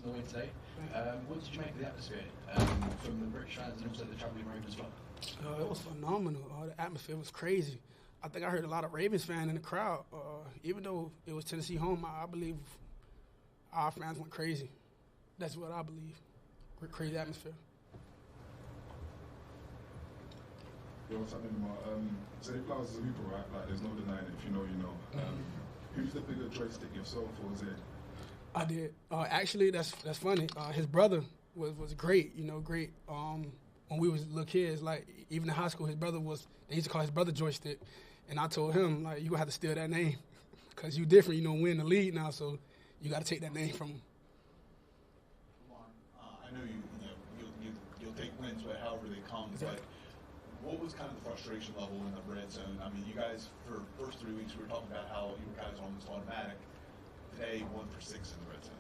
on the way today. What did you make of the atmosphere from the British fans and also the travelling Ravens as well? It was phenomenal. The atmosphere was crazy. I think I heard a lot of Ravens fans in the crowd. Even though it was Tennessee home, I believe our fans went crazy. That's what I believe. Crazy atmosphere. Yo, what's happening, Lamar? Zay Flowers is a hooper, right? Like, there's no denying it. If you know, you know. Who's the bigger joystick, yourself or Zay? I did. Actually, that's funny. His brother was great. You know, great. When we was little kids, like even in high school, his brother they used to call his brother Joystick, and I told him like you gonna have to steal that name, cause you different. You know, we're in the league now, so you got to take that name from him. I know you'll take wins however they come, but what was kind of the frustration level in the red zone? I mean, you guys for the first 3 weeks we were talking about how you guys were almost automatic. Today, 1 for 6 in the red zone.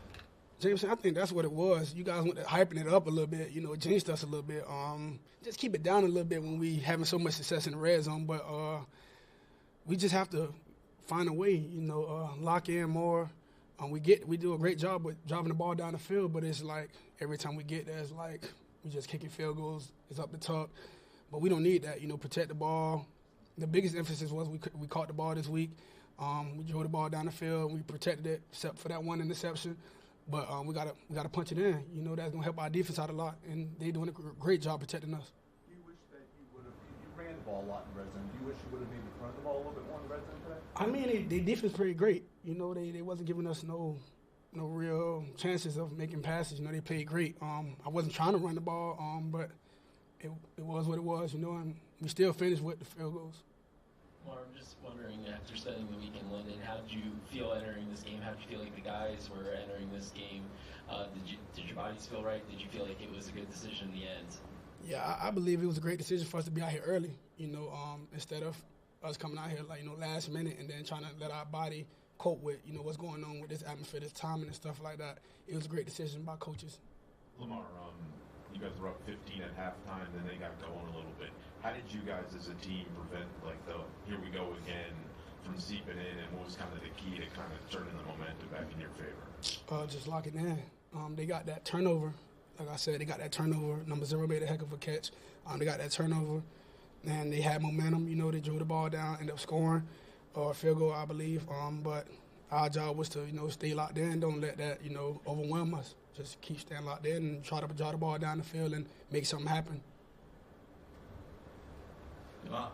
Jameson, I think that's what it was. You guys went to hyping it up a little bit, you know, jinxed us a little bit. Just keep it down a little bit when we having so much success in the red zone. But we just have to find a way, you know, lock in more. We do a great job with driving the ball down the field, but it's like every time we get there, it's like we just kicking field goals. It's up the top. But we don't need that, you know, protect the ball. The biggest emphasis was we caught the ball this week. We drove the ball down the field. We protected it, except for that one interception. But we gotta punch it in. You know, that's gonna help our defense out a lot, and they're doing a great job protecting us. Do you wish that you ran the ball a lot in red zone? Do you wish you would have maybe run the ball a little bit more in red zone today? I mean, their defense pretty great. You know, they wasn't giving us no real chances of making passes. You know, they played great. I wasn't trying to run the ball, but it was what it was. You know, and we still finished with the field goals. Lamar, I'm just wondering, after spending the week in London, how did you feel entering this game? How did you feel like the guys were entering this game? Did your bodies feel right? Did you feel like it was a good decision in the end? Yeah, I believe it was a great decision for us to be out here early, you know, instead of us coming out here, like, you know, last minute and then trying to let our body cope with, you know, what's going on with this atmosphere, this timing and stuff like that. It was a great decision by coaches. Lamar, you guys were up 15 at halftime, then they got going a little bit. How did you guys as a team prevent, like, the here we go again from seeping in, and what was kind of the key to kind of turning the momentum back in your favor? Just lock it in. They got that turnover. Like I said, they got that turnover. Number 0 made a heck of a catch. They got that turnover, and they had momentum. You know, they drew the ball down, ended up scoring, or a field goal, I believe. But our job was to, you know, stay locked in. Don't let that, you know, overwhelm us. Just keep staying locked in and try to draw the ball down the field and make something happen. Lamar,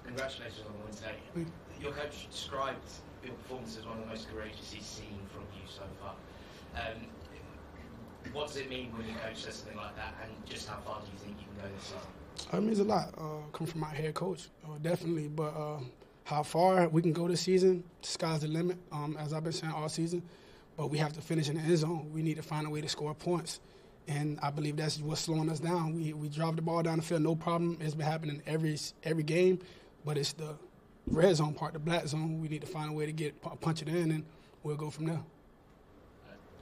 congratulations on the win today. Your coach described your performance as one of the most courageous he's seen from you so far. What does it mean when your coach says something like that, and just how far do you think you can go this season? It means a lot. Coming from my head coach, definitely. But how far we can go this season, the sky's the limit, as I've been saying all season. But we have to finish in the end zone. We need to find a way to score points. And I believe that's what's slowing us down. We drive the ball down the field, no problem. It's been happening every game, but it's the red zone part, the black zone. We need to find a way to punch it in, and we'll go from there.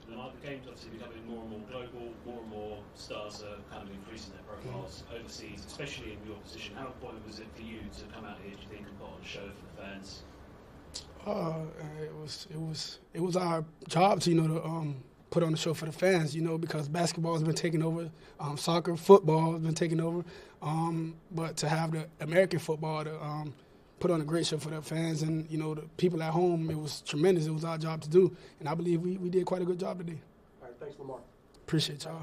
Lamar, the game's obviously becoming more and more global. More and more stars are kind of increasing their profiles overseas, especially in your position. How important was it for you to come out here, do you think, and put on a show for the fans? It was our job to, you know, to put on a show for the fans, you know, because basketball has been taking over, soccer, football has been taking over, but to have the American football to put on a great show for the fans and, you know, the people at home, it was tremendous. It was our job to do, and I believe we did quite a good job today. All right, thanks, Lamar. Appreciate y'all.